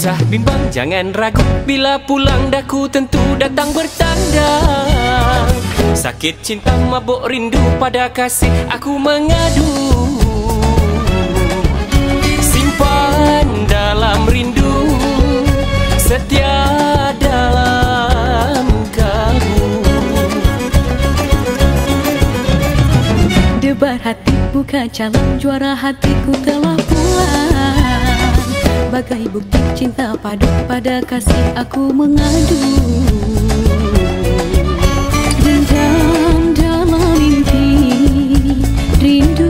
usah bimbang, jangan ragu, bila pulang daku tentu datang bertandang. Sakit cinta, mabuk rindu, pada kasih aku mengadu. Simpan dalam rindu, setia dalam kalbu. Debar hati bukan calon, juara hatiku telah pulang. Bagai bukti cinta padu, pada kasih aku mengadu. Dendam dalam mimpi, rindu